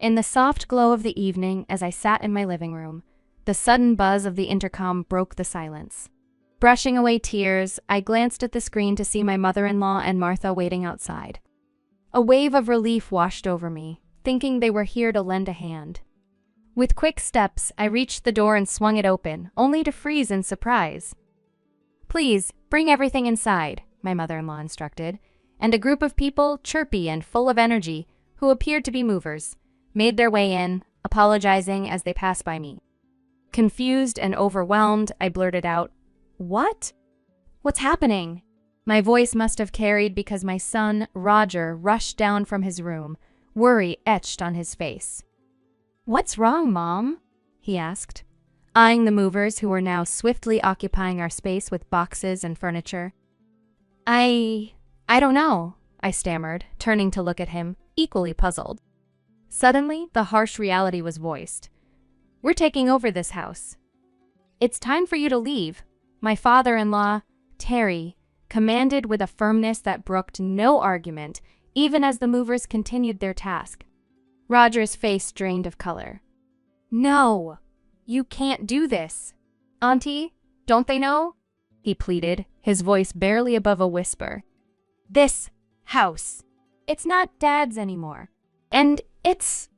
In the soft glow of the evening, as I sat in my living room, the sudden buzz of the intercom broke the silence. Brushing away tears, I glanced at the screen to see my mother-in-law and Martha waiting outside. A wave of relief washed over me, thinking they were here to lend a hand. With quick steps, I reached the door and swung it open, only to freeze in surprise. "Please, bring everything inside," my mother-in-law instructed, and a group of people, chirpy and full of energy, who appeared to be movers, made their way in, apologizing as they passed by me. Confused and overwhelmed, I blurted out, "What? What's happening?" My voice must have carried because my son, Roger, rushed down from his room, worry etched on his face. "What's wrong, Mom?" he asked, eyeing the movers who were now swiftly occupying our space with boxes and furniture. I don't know," I stammered, turning to look at him, equally puzzled. Suddenly, the harsh reality was voiced. "We're taking over this house. It's time for you to leave," my father-in-law, Terry, commanded with a firmness that brooked no argument, even as the movers continued their task. Roger's face drained of color. "No, you can't do this. Auntie, don't they know?" he pleaded, his voice barely above a whisper. "This house, it's not Dad's anymore, and it's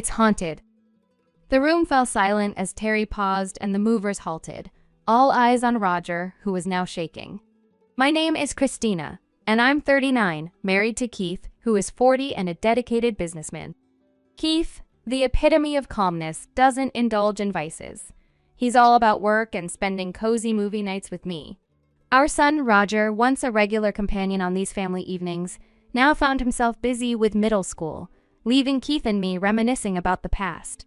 haunted." The room fell silent as Terry paused and the movers halted, all eyes on Roger, who was now shaking. "My name is Christina, and I'm 39, married to Keith, who is 40 and a dedicated businessman. Keith, the epitome of calmness, doesn't indulge in vices. He's all about work and spending cozy movie nights with me. Our son, Roger, once a regular companion on these family evenings, now found himself busy with middle school, leaving Keith and me reminiscing about the past.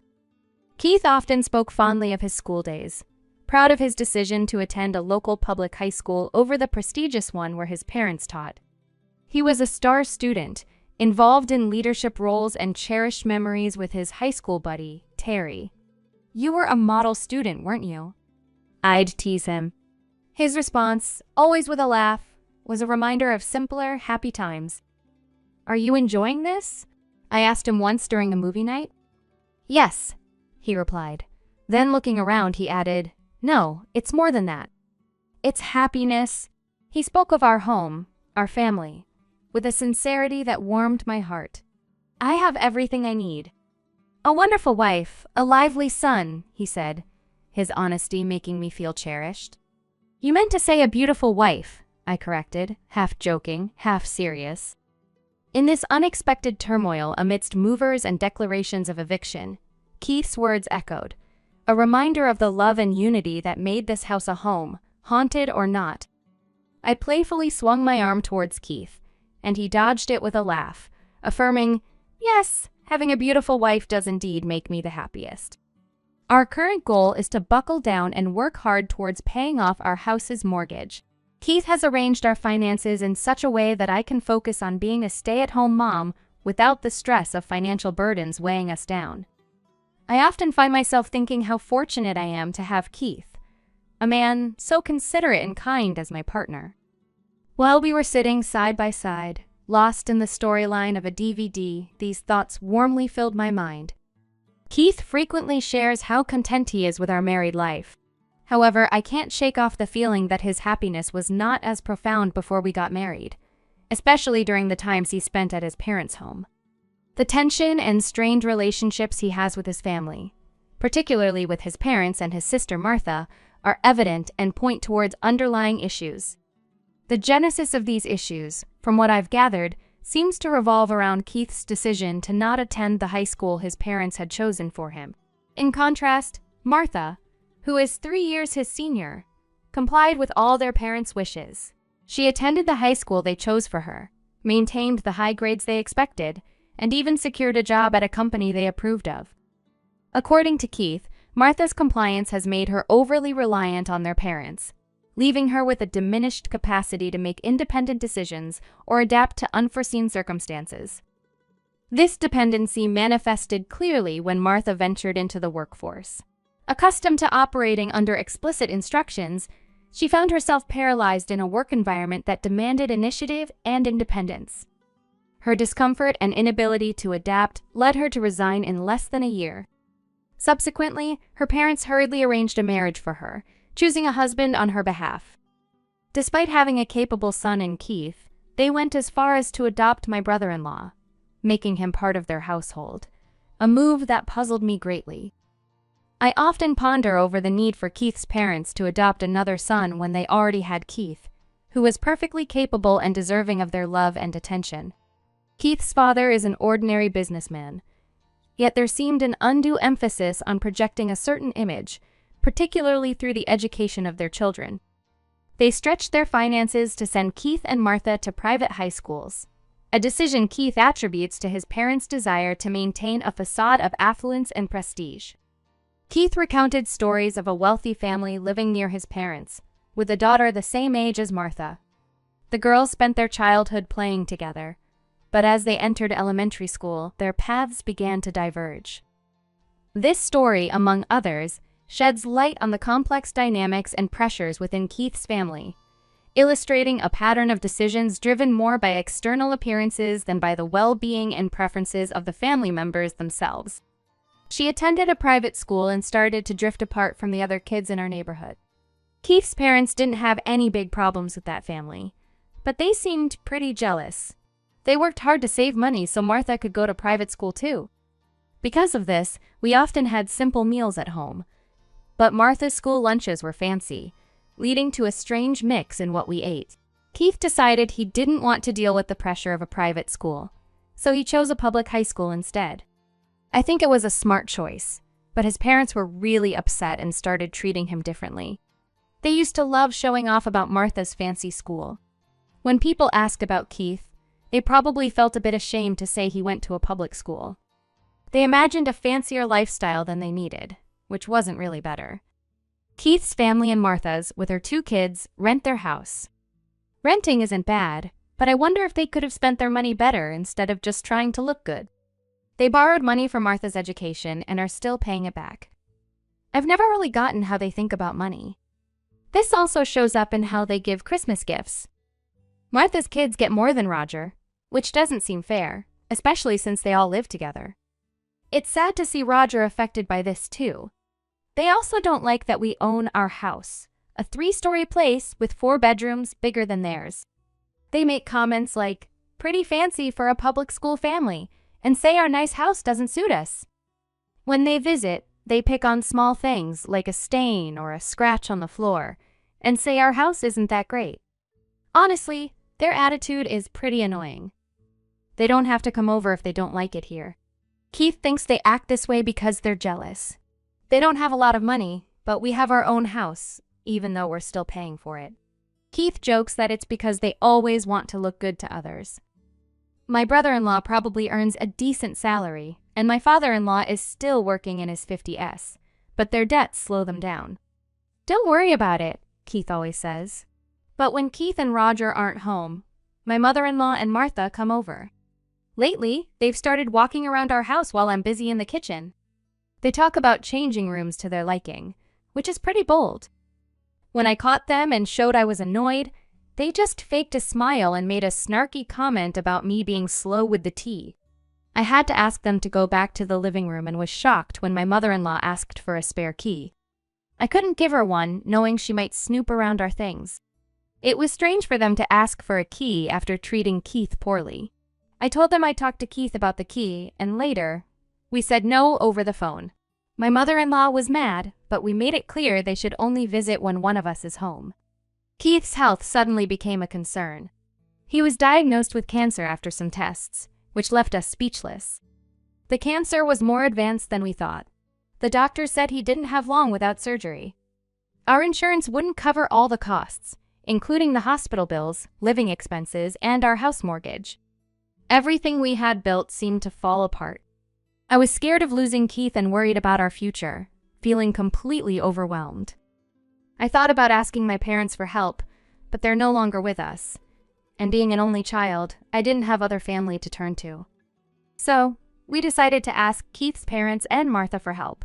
Keith often spoke fondly of his school days, proud of his decision to attend a local public high school over the prestigious one where his parents taught. He was a star student, involved in leadership roles and cherished memories with his high school buddy, Terry. "You were a model student, weren't you?" I'd tease him. His response, always with a laugh, was a reminder of simpler, happy times. "Are you enjoying this?" I asked him once during a movie night. "Yes," he replied. Then looking around, he added, "No, it's more than that. It's happiness." He spoke of our home, our family, with a sincerity that warmed my heart. "I have everything I need. A wonderful wife, a lively son," he said, his honesty making me feel cherished. "You meant to say a beautiful wife," I corrected, half joking, half serious. In this unexpected turmoil amidst movers and declarations of eviction, Keith's words echoed, a reminder of the love and unity that made this house a home, haunted or not. I playfully swung my arm towards Keith, and he dodged it with a laugh, affirming, "Yes, having a beautiful wife does indeed make me the happiest." Our current goal is to buckle down and work hard towards paying off our house's mortgage. Keith has arranged our finances in such a way that I can focus on being a stay-at-home mom without the stress of financial burdens weighing us down. I often find myself thinking how fortunate I am to have Keith, a man so considerate and kind as my partner. While we were sitting side by side, lost in the storyline of a DVD, these thoughts warmly filled my mind. Keith frequently shares how content he is with our married life. However, I can't shake off the feeling that his happiness was not as profound before we got married, especially during the times he spent at his parents' home. The tension and strained relationships he has with his family, particularly with his parents and his sister Martha, are evident and point towards underlying issues. The genesis of these issues, from what I've gathered, seems to revolve around Keith's decision to not attend the high school his parents had chosen for him. In contrast, Martha, who is 3 years his senior, complied with all their parents' wishes. She attended the high school they chose for her, maintained the high grades they expected, and even secured a job at a company they approved of. According to Keith, Martha's compliance has made her overly reliant on their parents, leaving her with a diminished capacity to make independent decisions or adapt to unforeseen circumstances. This dependency manifested clearly when Martha ventured into the workforce. Accustomed to operating under explicit instructions, she found herself paralyzed in a work environment that demanded initiative and independence. Her discomfort and inability to adapt led her to resign in less than a year. Subsequently, her parents hurriedly arranged a marriage for her, choosing a husband on her behalf. Despite having a capable son in Keith, they went as far as to adopt my brother-in-law, making him part of their household, a move that puzzled me greatly. I often ponder over the need for Keith's parents to adopt another son when they already had Keith, who was perfectly capable and deserving of their love and attention. Keith's father is an ordinary businessman, yet there seemed an undue emphasis on projecting a certain image, particularly through the education of their children. They stretched their finances to send Keith and Martha to private high schools, a decision Keith attributes to his parents' desire to maintain a facade of affluence and prestige. Keith recounted stories of a wealthy family living near his parents, with a daughter the same age as Martha. The girls spent their childhood playing together, but as they entered elementary school, their paths began to diverge. This story, among others, sheds light on the complex dynamics and pressures within Keith's family, illustrating a pattern of decisions driven more by external appearances than by the well-being and preferences of the family members themselves. She attended a private school and started to drift apart from the other kids in our neighborhood. Keith's parents didn't have any big problems with that family, but they seemed pretty jealous. They worked hard to save money so Martha could go to private school too. Because of this, we often had simple meals at home, but Martha's school lunches were fancy, leading to a strange mix in what we ate. Keith decided he didn't want to deal with the pressure of a private school, so he chose a public high school instead. I think it was a smart choice, but his parents were really upset and started treating him differently. They used to love showing off about Martha's fancy school. When people asked about Keith, they probably felt a bit ashamed to say he went to a public school. They imagined a fancier lifestyle than they needed, which wasn't really better. Keith's family and Martha's, with her 2 kids, rent their house. Renting isn't bad, but I wonder if they could have spent their money better instead of just trying to look good. They borrowed money for Martha's education and are still paying it back. I've never really gotten how they think about money. This also shows up in how they give Christmas gifts. Martha's kids get more than Roger, which doesn't seem fair, especially since they all live together. It's sad to see Roger affected by this too. They also don't like that we own our house, a 3-story place with 4 bedrooms bigger than theirs. They make comments like, "Pretty fancy for a public school family," and say our nice house doesn't suit us. When they visit, they pick on small things like a stain or a scratch on the floor, and say our house isn't that great. Honestly, their attitude is pretty annoying. They don't have to come over if they don't like it here. Keith thinks they act this way because they're jealous. They don't have a lot of money, but we have our own house, even though we're still paying for it. Keith jokes that it's because they always want to look good to others. My brother-in-law probably earns a decent salary, and my father-in-law is still working in his 50s, but their debts slow them down. "Don't worry about it," Keith always says. But when Keith and Roger aren't home, my mother-in-law and Martha come over. Lately, they've started walking around our house while I'm busy in the kitchen. They talk about changing rooms to their liking, which is pretty bold. When I caught them and showed I was annoyed, they just faked a smile and made a snarky comment about me being slow with the tea. I had to ask them to go back to the living room and was shocked when my mother-in-law asked for a spare key. I couldn't give her one, knowing she might snoop around our things. It was strange for them to ask for a key after treating Keith poorly. I told them I'd talk to Keith about the key, and later, we said no over the phone. My mother-in-law was mad, but we made it clear they should only visit when one of us is home. Keith's health suddenly became a concern. He was diagnosed with cancer after some tests, which left us speechless. The cancer was more advanced than we thought. The doctor said he didn't have long without surgery. Our insurance wouldn't cover all the costs, including the hospital bills, living expenses, and our house mortgage. Everything we had built seemed to fall apart. I was scared of losing Keith and worried about our future, feeling completely overwhelmed. I thought about asking my parents for help, but they're no longer with us. And being an only child, I didn't have other family to turn to. So, we decided to ask Keith's parents and Martha for help.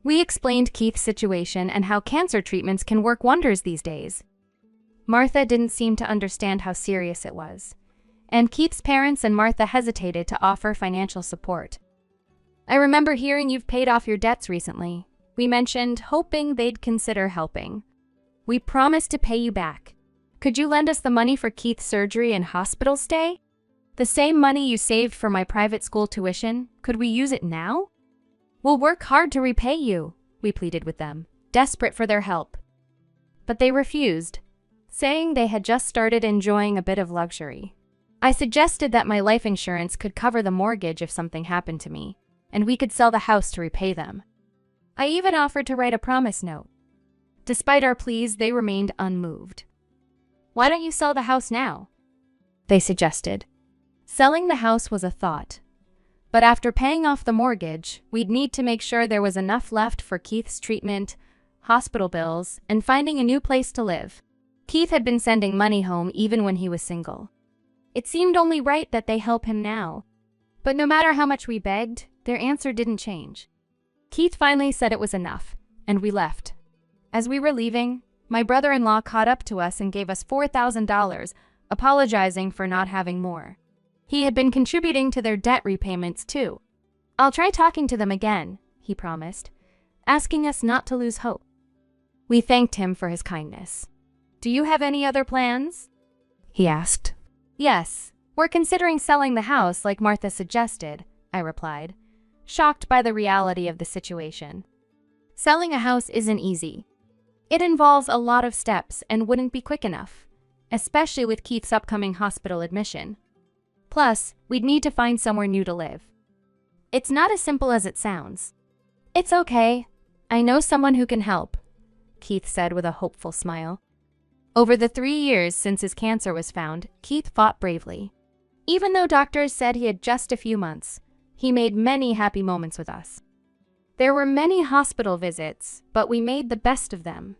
We explained Keith's situation and how cancer treatments can work wonders these days. Martha didn't seem to understand how serious it was. and Keith's parents and Martha hesitated to offer financial support. "I remember hearing you've paid off your debts recently," we mentioned, hoping they'd consider helping. "We promise to pay you back. Could you lend us the money for Keith's surgery and hospital stay? The same money you saved for my private school tuition, could we use it now? We'll work hard to repay you," we pleaded with them, desperate for their help. But they refused, saying they had just started enjoying a bit of luxury. I suggested that my life insurance could cover the mortgage if something happened to me, and we could sell the house to repay them. I even offered to write a promise note. Despite our pleas, they remained unmoved. "Why don't you sell the house now?" they suggested. Selling the house was a thought. But after paying off the mortgage, we'd need to make sure there was enough left for Keith's treatment, hospital bills, and finding a new place to live. Keith had been sending money home even when he was single. It seemed only right that they help him now. But no matter how much we begged, their answer didn't change. Keith finally said it was enough, and we left. As we were leaving, my brother-in-law caught up to us and gave us $4,000, apologizing for not having more. He had been contributing to their debt repayments too. "I'll try talking to them again," he promised, asking us not to lose hope. We thanked him for his kindness. "Do you have any other plans?" he asked. "Yes, we're considering selling the house like Martha suggested," I replied, shocked by the reality of the situation. Selling a house isn't easy. It involves a lot of steps and wouldn't be quick enough, especially with Keith's upcoming hospital admission. Plus, we'd need to find somewhere new to live. It's not as simple as it sounds. "It's okay. I know someone who can help," Keith said with a hopeful smile. Over the 3 years since his cancer was found, Keith fought bravely. Even though doctors said he had just a few months, he made many happy moments with us. There were many hospital visits, but we made the best of them.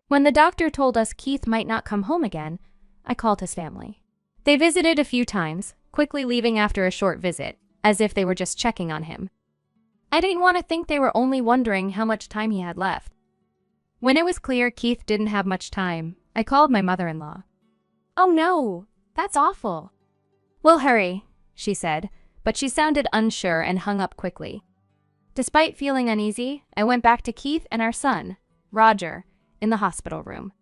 When the doctor told us Keith might not come home again, I called his family. They visited a few times, quickly leaving after a short visit, as if they were just checking on him. I didn't want to think they were only wondering how much time he had left. When it was clear Keith didn't have much time, I called my mother-in-law. "Oh no, that's awful." "We'll hurry," she said, but she sounded unsure and hung up quickly. Despite feeling uneasy, I went back to Keith and our son, Roger, in the hospital room.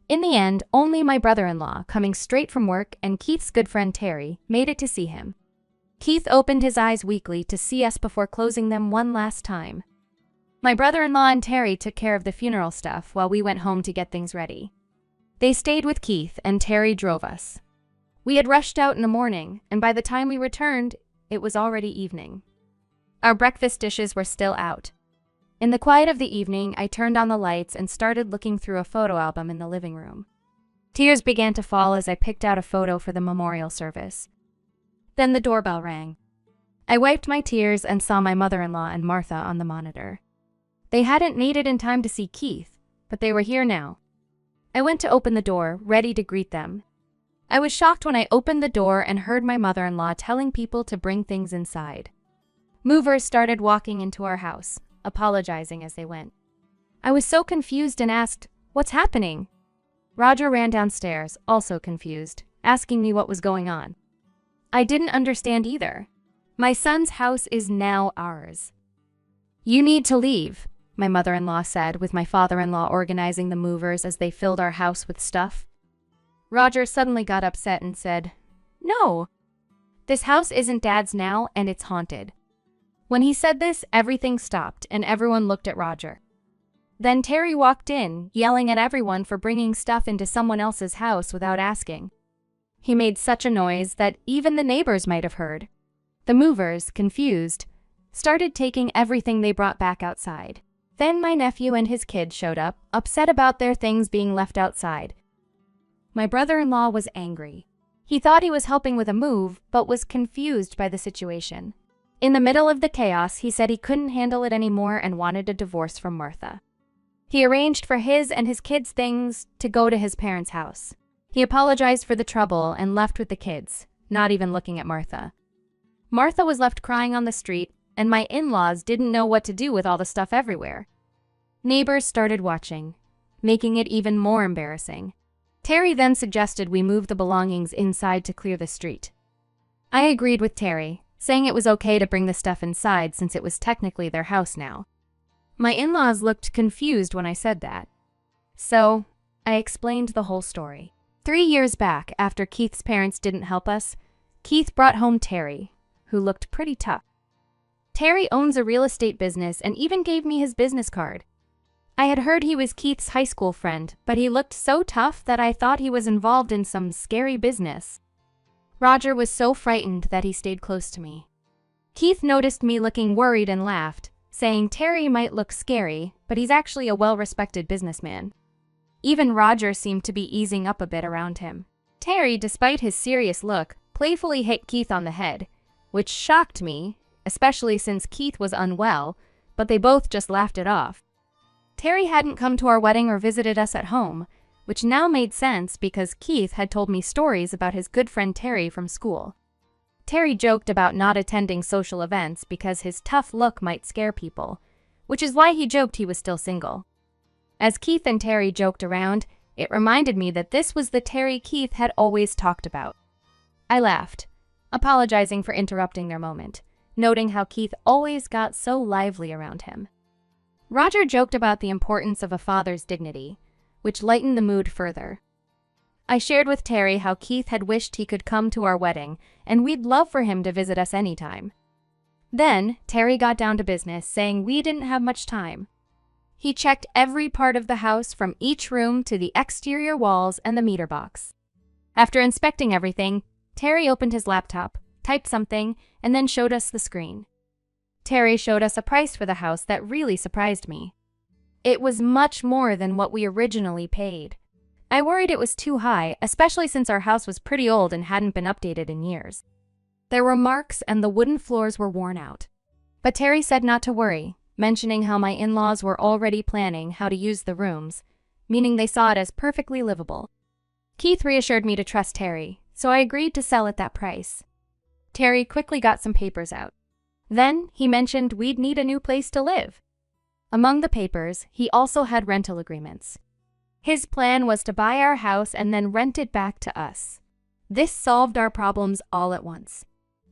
In the end, only my brother-in-law, coming straight from work, and Keith's good friend Terry, made it to see him. Keith opened his eyes weakly to see us before closing them one last time. My brother-in-law and Terry took care of the funeral stuff while we went home to get things ready. They stayed with Keith, and Terry drove us. We had rushed out in the morning, and by the time we returned, it was already evening. Our breakfast dishes were still out. In the quiet of the evening, I turned on the lights and started looking through a photo album in the living room. Tears began to fall as I picked out a photo for the memorial service. Then the doorbell rang. I wiped my tears and saw my mother-in-law and Martha on the monitor. They hadn't made it in time to see Keith, but they were here now. I went to open the door, ready to greet them. I was shocked when I opened the door and heard my mother-in-law telling people to bring things inside. Movers started walking into our house, apologizing as they went. I was so confused and asked, "What's happening?" Roger ran downstairs, also confused, asking me what was going on. I didn't understand either. "My son's house is now ours." "You need to leave," my mother-in-law said, with my father-in-law organizing the movers as they filled our house with stuff. Roger suddenly got upset and said, "No, this house isn't Dad's now, and it's haunted." When he said this, everything stopped and everyone looked at Roger. Then Terry walked in, yelling at everyone for bringing stuff into someone else's house without asking. He made such a noise that even the neighbors might have heard. The movers, confused, started taking everything they brought back outside. Then my nephew and his kids showed up, upset about their things being left outside. My brother-in-law was angry. He thought he was helping with a move, but was confused by the situation. In the middle of the chaos, he said he couldn't handle it anymore and wanted a divorce from Martha. He arranged for his and his kids' things to go to his parents' house. He apologized for the trouble and left with the kids, not even looking at Martha. Martha was left crying on the street, and my in-laws didn't know what to do with all the stuff everywhere. Neighbors started watching, making it even more embarrassing. Terry then suggested we move the belongings inside to clear the street. I agreed with Terry, saying it was okay to bring the stuff inside since it was technically their house now. My in-laws looked confused when I said that. So, I explained the whole story. 3 years back, after Keith's parents didn't help us, Keith brought home Terry, who looked pretty tough. Terry owns a real estate business and even gave me his business card. I had heard he was Keith's high school friend, but he looked so tough that I thought he was involved in some scary business. Roger was so frightened that he stayed close to me. Keith noticed me looking worried and laughed, saying Terry might look scary, but he's actually a well-respected businessman. Even Roger seemed to be easing up a bit around him. Terry, despite his serious look, playfully hit Keith on the head, which shocked me, especially since Keith was unwell, but they both just laughed it off. Terry hadn't come to our wedding or visited us at home, which now made sense because Keith had told me stories about his good friend Terry from school. Terry joked about not attending social events because his tough look might scare people, which is why he joked he was still single. As Keith and Terry joked around, it reminded me that this was the Terry Keith had always talked about. I laughed, apologizing for interrupting their moment, noting how Keith always got so lively around him. Roger joked about the importance of a father's dignity, which lightened the mood further. I shared with Terry how Keith had wished he could come to our wedding, and we'd love for him to visit us anytime. Then, Terry got down to business, saying we didn't have much time. He checked every part of the house from each room to the exterior walls and the meter box. After inspecting everything, Terry opened his laptop, typed something, and then showed us the screen. Terry showed us a price for the house that really surprised me. It was much more than what we originally paid. I worried it was too high, especially since our house was pretty old and hadn't been updated in years. There were marks and the wooden floors were worn out. But Terry said not to worry, mentioning how my in-laws were already planning how to use the rooms, meaning they saw it as perfectly livable. Keith reassured me to trust Terry, so I agreed to sell at that price. Terry quickly got some papers out. Then, he mentioned we'd need a new place to live. Among the papers, he also had rental agreements. His plan was to buy our house and then rent it back to us. This solved our problems all at once.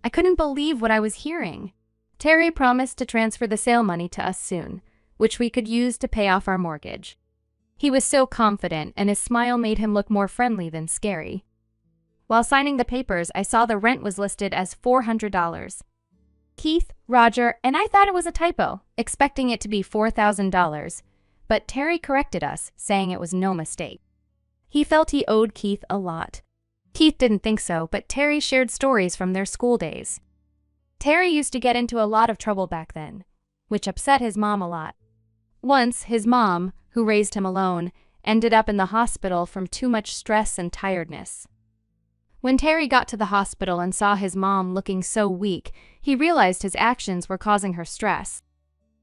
I couldn't believe what I was hearing. Terry promised to transfer the sale money to us soon, which we could use to pay off our mortgage. He was so confident, and his smile made him look more friendly than scary. While signing the papers, I saw the rent was listed as $400. Keith, Roger, and I thought it was a typo, expecting it to be $4,000, but Terry corrected us, saying it was no mistake. He felt he owed Keith a lot. Keith didn't think so, but Terry shared stories from their school days. Terry used to get into a lot of trouble back then, which upset his mom a lot. Once, his mom, who raised him alone, ended up in the hospital from too much stress and tiredness. When Terry got to the hospital and saw his mom looking so weak, he realized his actions were causing her stress.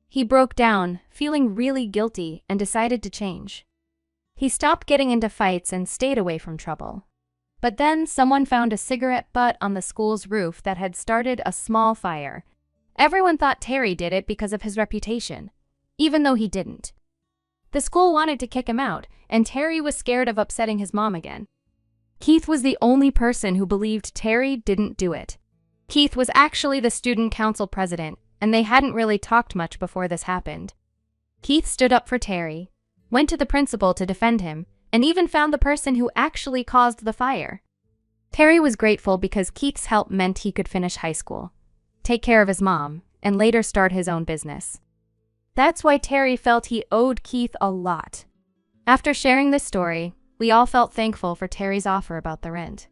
He broke down, feeling really guilty, and decided to change. He stopped getting into fights and stayed away from trouble. But then someone found a cigarette butt on the school's roof that had started a small fire. Everyone thought Terry did it because of his reputation, even though he didn't. The school wanted to kick him out, and Terry was scared of upsetting his mom again. Keith was the only person who believed Terry didn't do it. Keith was actually the student council president, and they hadn't really talked much before this happened. Keith stood up for Terry, went to the principal to defend him, and even found the person who actually caused the fire. Terry was grateful because Keith's help meant he could finish high school, take care of his mom, and later start his own business. That's why Terry felt he owed Keith a lot. After sharing this story, we all felt thankful for Terry's offer about the rent.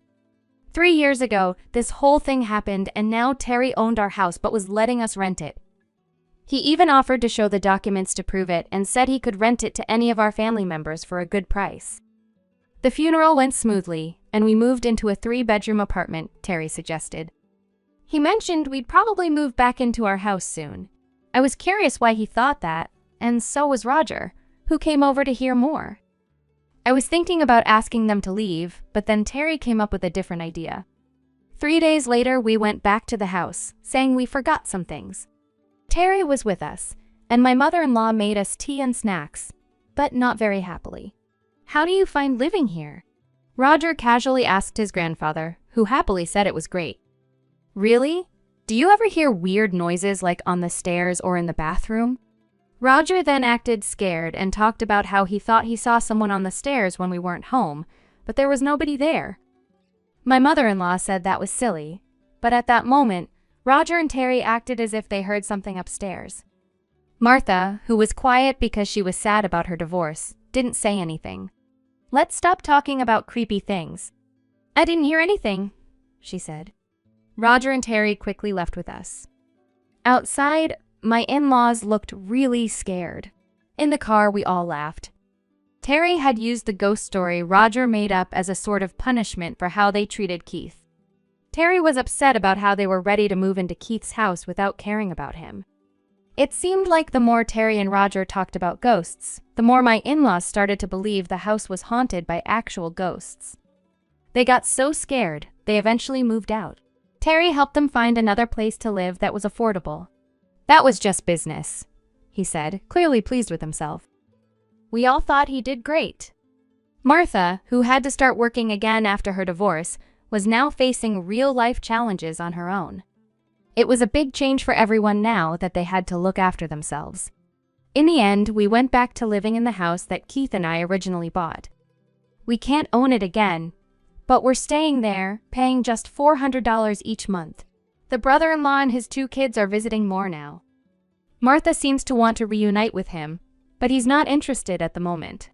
3 years ago, this whole thing happened, and now Terry owned our house but was letting us rent it. He even offered to show the documents to prove it and said he could rent it to any of our family members for a good price. The funeral went smoothly, and we moved into a 3-bedroom apartment, Terry suggested. He mentioned we'd probably move back into our house soon. I was curious why he thought that, and so was Roger, who came over to hear more. I was thinking about asking them to leave, but then Terry came up with a different idea. 3 days later, we went back to the house, saying we forgot some things. Terry was with us, and my mother-in-law made us tea and snacks, but not very happily. "How do you find living here?" Roger casually asked his grandfather, who happily said it was great. Really? Do you ever hear weird noises like on the stairs or in the bathroom? Roger then acted scared and talked about how he thought he saw someone on the stairs when we weren't home, but there was nobody there. My mother-in-law said that was silly, but at that moment, Roger and Terry acted as if they heard something upstairs. Martha, who was quiet because she was sad about her divorce, didn't say anything. "Let's stop talking about creepy things." "I didn't hear anything," she said. Roger and Terry quickly left with us. Outside, my in-laws looked really scared. In the car, we all laughed. Terry had used the ghost story Roger made up as a sort of punishment for how they treated Keith. Terry was upset about how they were ready to move into Keith's house without caring about him. It seemed like the more Terry and Roger talked about ghosts, the more my in-laws started to believe the house was haunted by actual ghosts. They got so scared, they eventually moved out. Terry helped them find another place to live that was affordable. "That was just business," he said, clearly pleased with himself. We all thought he did great. Martha, who had to start working again after her divorce, was now facing real-life challenges on her own. It was a big change for everyone now that they had to look after themselves. In the end, we went back to living in the house that Keith and I originally bought. We can't own it again, but we're staying there, paying just $400 each month. The brother-in-law and his 2 kids are visiting more now. Martha seems to want to reunite with him, but he's not interested at the moment.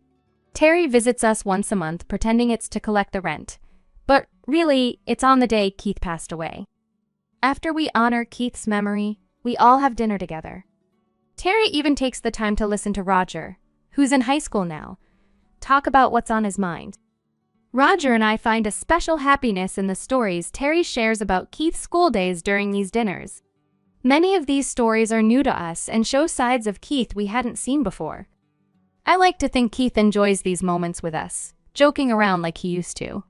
Terry visits us once a month, pretending it's to collect the rent, but really, it's on the day Keith passed away. After we honor Keith's memory, we all have dinner together. Terry even takes the time to listen to Roger, who's in high school now, talk about what's on his mind. Roger and I find a special happiness in the stories Terry shares about Keith's school days during these dinners. Many of these stories are new to us and show sides of Keith we hadn't seen before. I like to think Keith enjoys these moments with us, joking around like he used to.